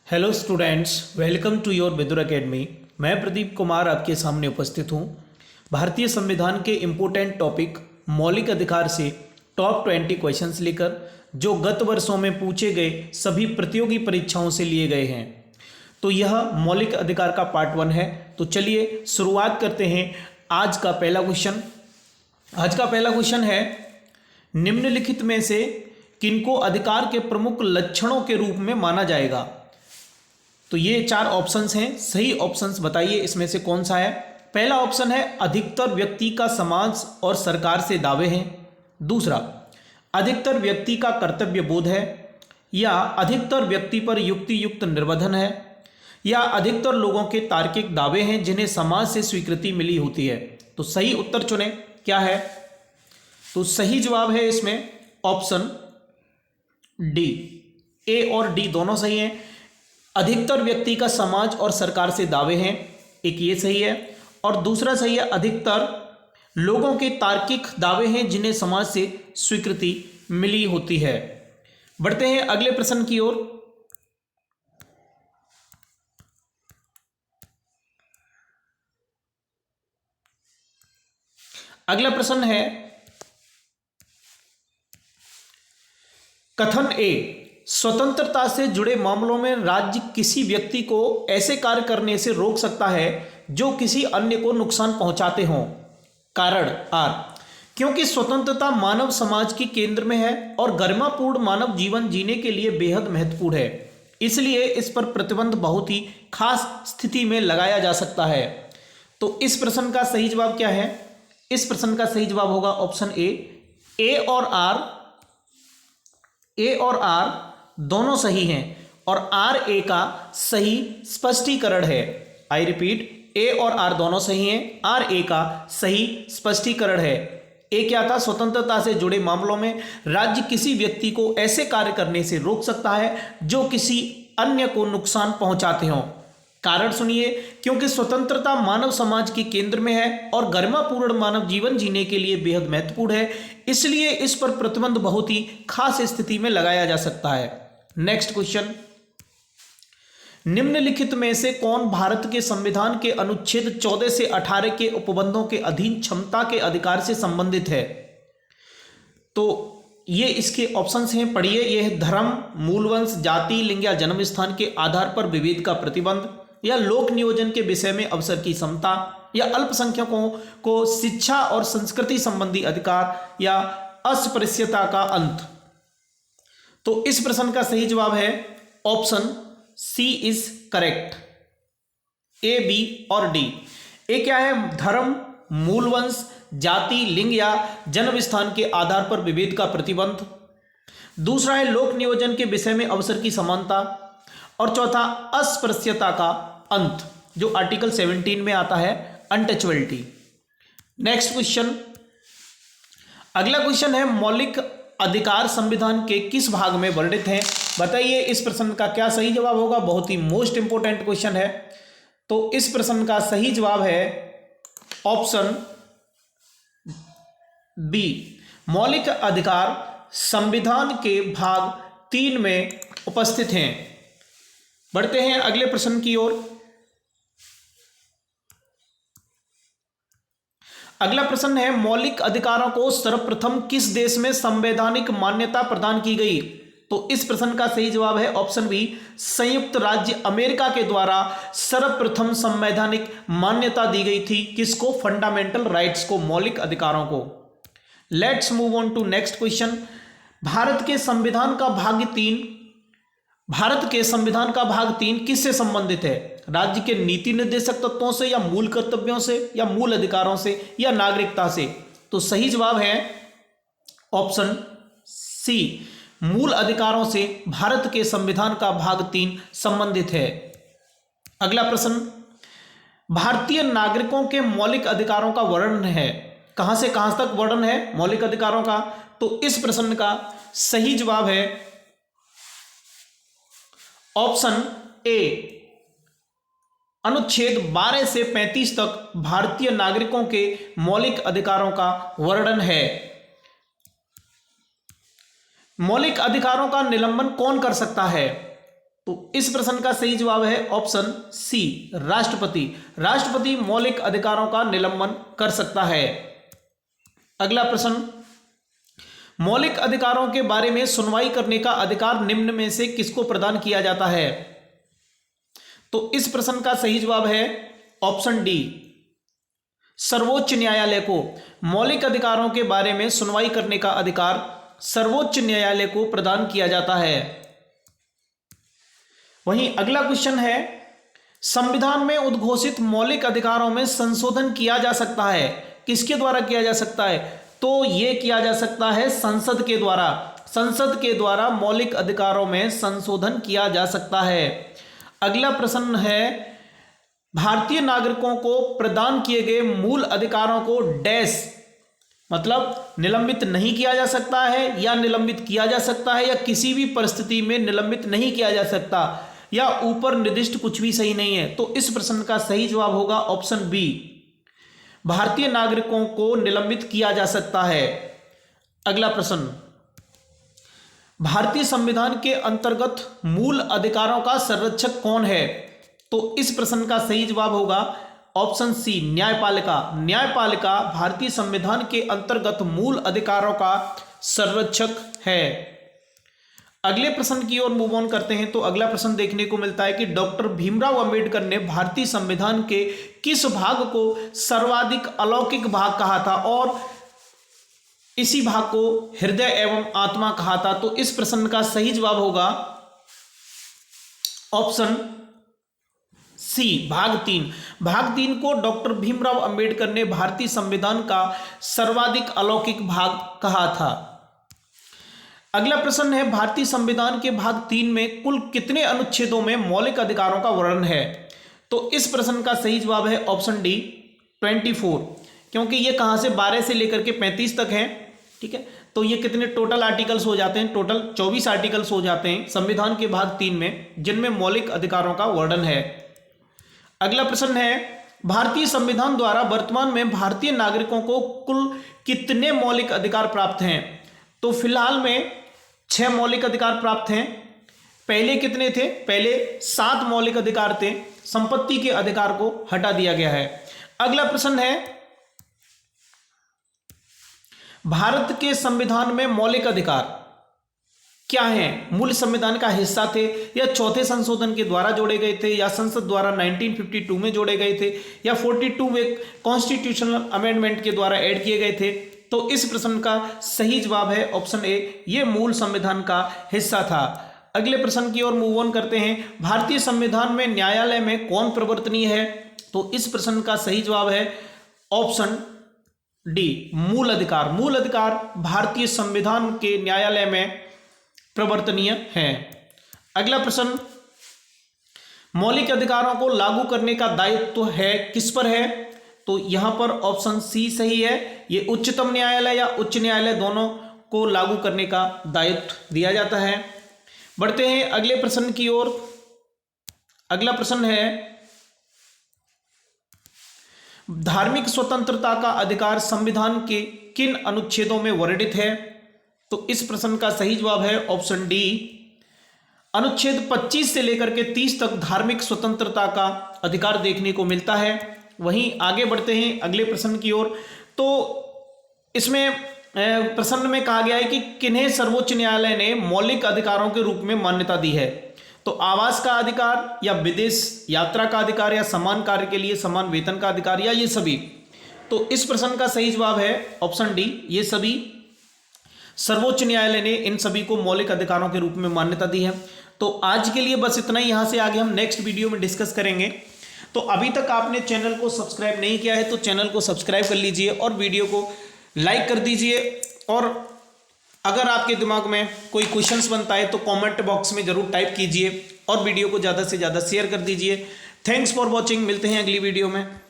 Hello students, welcome to your Vidur academy. मैं प्रदीप कुमार आपके सामने उपस्थित हूँ। भारतीय संविधान के इम्पोर्टेंट टॉपिक मौलिक अधिकार से टॉप 20 क्वेश्चंस लेकर जो गत वर्षों में पूछे गए सभी प्रतियोगी परीक्षाओं से लिए गए हैं। तो यह मौलिक अधिकार का पार्ट 1 है। तो चलिए शुरुआत करते हैं। आज का पहला क्वेश्चन है, निम्नलिखित में से किनको अधिकार के प्रमुख लक्षणों के रूप में माना जाएगा। तो ये 4 ऑप्शंस हैं, सही ऑप्शंस बताइए इसमें से कौन सा है। पहला ऑप्शन है अधिकतर व्यक्ति का समाज और सरकार से दावे हैं। दूसरा, अधिकतर व्यक्ति का कर्तव्य बोध है, या अधिकतर व्यक्ति पर युक्ति युक्त निर्वधन है, या अधिकतर लोगों के तार्किक दावे हैं जिन्हें समाज से स्वीकृति मिली होती है। तो सही उत्तर चुनें, क्या है। तो सही जवाब है इसमें ऑप्शन डी। ए और डी दोनों सही हैं। अधिकतर व्यक्ति का समाज और सरकार से दावे हैं, एक ये सही है, और दूसरा सही है अधिकतर लोगों के तार्किक दावे हैं जिन्हें समाज से स्वीकृति मिली होती है। बढ़ते हैं अगले प्रश्न की ओर। अगला प्रश्न है, कथन ए, स्वतंत्रता से जुड़े मामलों में राज्य किसी व्यक्ति को ऐसे कार्य करने से रोक सकता है जो किसी अन्य को नुकसान पहुंचाते हों। कारण आर, क्योंकि स्वतंत्रता मानव समाज के केंद्र में है और गरिमापूर्ण मानव जीवन जीने के लिए बेहद महत्वपूर्ण है, इसलिए इस पर प्रतिबंध बहुत ही खास स्थिति में लगाया जा सकता है। तो इस प्रश्न का सही जवाब क्या है। इस प्रश्न का सही जवाब होगा ऑप्शन ए। ए और आर दोनों सही हैं, और आर ए का सही स्पष्टीकरण है। आई रिपीट, ए और आर दोनों सही हैं, आर ए का सही स्पष्टीकरण है। ए क्या था, स्वतंत्रता से जुड़े मामलों में राज्य किसी व्यक्ति को ऐसे कार्य करने से रोक सकता है जो किसी अन्य को नुकसान पहुंचाते हों। कारण सुनिए, क्योंकि स्वतंत्रता मानव समाज के केंद्र में है और गरिमापूर्ण मानव जीवन जीने के लिए बेहद महत्वपूर्ण है, इसलिए इस पर प्रतिबंध बहुत ही खास स्थिति में लगाया जा सकता है। नेक्स्ट क्वेश्चन, निम्नलिखित में से कौन भारत के संविधान के अनुच्छेद 14 से 18 के उपबंधों के अधीन क्षमता के अधिकार से संबंधित है। तो ये इसके ऑप्शंस हैं, पढ़िए। ये है धर्म, मूलवंश, जाति, लिंग या जन्म स्थान के आधार पर विभेद का प्रतिबंध, या लोक नियोजन के विषय में अवसर की समता, या अल्पसंख्यकों को शिक्षा और संस्कृति संबंधी अधिकार, या अस्पृश्यता का अंत। तो इस प्रश्न का सही जवाब है option C is correct. A, B और डी। ए क्या है, धर्म, मूलवंश, जाति, लिंग या जन्म स्थान के आधार पर विभेद का प्रतिबंध। दूसरा है लोक नियोजन के विषय में अवसर की समानता, और चौथा अस्पृश्यता का अंत, जो आर्टिकल 17 में आता है, अनटचेबिलिटी। नेक्स्ट क्वेश्चन, अगला क्वेश्चन है, मौलिक अधिकार संविधान के किस भाग में वर्णित हैं। बताइए इस प्रश्न का क्या सही जवाब होगा। बहुत ही मोस्ट इंपोर्टेंट क्वेश्चन है। तो इस प्रश्न का सही जवाब है ऑप्शन बी। मौलिक अधिकार संविधान के भाग 3 में उपस्थित हैं। बढ़ते हैं अगले प्रश्न की ओर। अगला प्रश्न है, मौलिक अधिकारों को सर्वप्रथम किस देश में संवैधानिक मान्यता प्रदान की गई। तो इस प्रश्न का सही जवाब है ऑप्शन बी। संयुक्त राज्य अमेरिका के द्वारा सर्वप्रथम संवैधानिक मान्यता दी गई थी। किसको, फंडामेंटल राइट्स को, मौलिक अधिकारों को। Let's move on to next question. Bharat के संविधान का भाग 3 किससे संबंधित है। राज्य के नीति निर्देशक तत्वों से, या मूल कर्तव्यों से, या मूल अधिकारों से, या नागरिकता से। तो सही जवाब है ऑप्शन सी, मूल अधिकारों से भारत के संविधान का भाग 3 संबंधित है। अगला प्रश्न, भारतीय नागरिकों के मौलिक अधिकारों का वर्णन है। कहां से कहां तक वर्णन है मौलिक अधिकारों का। तो इस प्रश्न का सही जवाब है ऑप्शन ए, अनुच्छेद 12 से 35 तक भारतीय नागरिकों के मौलिक अधिकारों का वर्णन है। मौलिक अधिकारों का निलंबन कौन कर सकता है। तो इस प्रश्न का सही जवाब है ऑप्शन सी, राष्ट्रपति। राष्ट्रपति मौलिक अधिकारों का निलंबन कर सकता है। अगला प्रश्न, मौलिक अधिकारों के बारे में सुनवाई करने का अधिकार निम्न में से किसको प्रदान किया जाता है? तो इस प्रश्न का सही जवाब है ऑप्शन डी, सर्वोच्च न्यायालय को। मौलिक अधिकारों के बारे में सुनवाई करने का अधिकार सर्वोच्च न्यायालय को प्रदान किया जाता है। वहीं अगला क्वेश्चन है, संविधान में उद्घोषित मौलिक अधिकारों में संशोधन किया जा सकता है, किसके द्वारा किया जा सकता है? तो यह किया जा सकता है संसद के द्वारा। संसद के द्वारा मौलिक अधिकारों में संशोधन किया जा सकता है। अगला प्रश्न है, भारतीय नागरिकों को प्रदान किए गए मूल अधिकारों को डैश, मतलब निलंबित नहीं किया जा सकता है, या निलंबित किया जा सकता है, या किसी भी परिस्थिति में निलंबित नहीं किया जा सकता, या ऊपर निर्दिष्ट कुछ भी सही नहीं है। तो इस प्रश्न का सही जवाब होगा ऑप्शन बी, भारतीय नागरिकों को निलंबित किया जा सकता है। अगला प्रश्न, भारतीय संविधान के अंतर्गत मूल अधिकारों का संरक्षक कौन है? तो इस प्रश्न का सही जवाब होगा ऑप्शन सी, न्यायपालिका। न्यायपालिका भारतीय संविधान के अंतर्गत मूल अधिकारों का संरक्षक है। अगले प्रश्न की ओर मूव ऑन करते हैं। तो अगला प्रश्न देखने को मिलता है कि डॉक्टर भीमराव अंबेडकर ने भारतीय संविधान के किस भाग को सर्वाधिक अलौकिक भाग कहा था और इसी भाग को हृदय एवं आत्मा कहा था? तो इस प्रश्न का सही जवाब होगा ऑप्शन सी, भाग 3। भाग 3 को डॉक्टर भीमराव अंबेडकर ने भारतीय संविधान का सर्वाधिक अलौकिक भाग कहा था। अगला प्रश्न है, भारतीय संविधान के भाग 3 में कुल कितने अनुच्छेदों में मौलिक अधिकारों का वर्णन है? तो इस प्रश्न का सही जवाब है ऑप्शन डी, 24, क्योंकि ये कहां से 12 से लेकर के 35 तक है। ठीक है, तो ये कितने टोटल आर्टिकल्स हो जाते हैं? टोटल 24 आर्टिकल्स हो जाते हैं संविधान के भाग 3 में, जिनमें मौलिक अधिकारों का वर्णन है। अगला प्रश्न है, भारतीय संविधान द्वारा वर्तमान में भारतीय नागरिकों को कुल कितने मौलिक अधिकार प्राप्त हैं? तो फिलहाल में 6 मौलिक अधिकार प्राप्त हैं। पहले कितने थे? पहले 7 मौलिक अधिकार थे। संपत्ति के अधिकार को हटा दिया गया है। अगला प्रश्न है, भारत के संविधान में मौलिक अधिकार क्या हैं? मूल संविधान का हिस्सा थे, या चौथे संशोधन के द्वारा जोड़े गए थे, या संसद द्वारा 1952 में जोड़े गए थे, या 42वें कॉन्स्टिट्यूशनल अमेंडमेंट के द्वारा ऐड किए गए थे? तो इस प्रश्न का सही जवाब है ऑप्शन ए, ये मूल संविधान का हिस्सा था। अगले प्रश्न की ओर मूव ऑन करते हैं। भारतीय संविधान में न्यायालय में कौन प्रवर्तनीय है? तो इस प्रश्न का सही जवाब है ऑप्शन डी, मूल अधिकार। मूल अधिकार भारतीय संविधान के न्यायालय में प्रवर्तनीय है। अगला प्रश्न, मौलिक अधिकारों को लागू करने का दायित्व है किस पर है? तो यहां पर ऑप्शन सी सही है, ये उच्चतम न्यायालय या उच्च न्यायालय दोनों को लागू करने का दायित्व दिया जाता है। बढ़ते हैं अगले प्रश्न की ओर। अगला प्रश्न है, धार्मिक स्वतंत्रता का अधिकार संविधान के किन अनुच्छेदों में वर्णित है? तो इस प्रश्न का सही जवाब है ऑप्शन डी, अनुच्छेद 25 से लेकर के 30 तक धार्मिक स्वतंत्रता का अधिकार देखने को मिलता है। वहीं आगे बढ़ते हैं अगले प्रश्न की ओर। तो इसमें प्रश्न में कहा गया है कि किन्हें सर्वोच्च न्यायालय ने मौलिक अधिकारों के रूप में मान्यता दी है? तो आवास का अधिकार, या विदेश यात्रा का अधिकार, या समान कार्य के लिए समान वेतन का अधिकार, या ये सभी? तो इस प्रश्न का सही जवाब है ऑप्शन डी, ये सभी। सर्वोच्च न्यायालय ने इन सभी को मौलिक अधिकारों के रूप में मान्यता दी है। तो आज के लिए बस इतना ही। यहां से आगे हम नेक्स्ट वीडियो में डिस्कस करेंगे। तो अभी तक आपने चैनल को सब्सक्राइब नहीं किया है तो चैनल को सब्सक्राइब कर लीजिए और वीडियो को लाइक कर दीजिए। और अगर आपके दिमाग में कोई क्वेश्चंस बनता है तो कमेंट बॉक्स में जरूर टाइप कीजिए और वीडियो को ज़्यादा से ज़्यादा शेयर कर दीजिए। Thanks for watching. मिलते हैं अगली वीडियो में।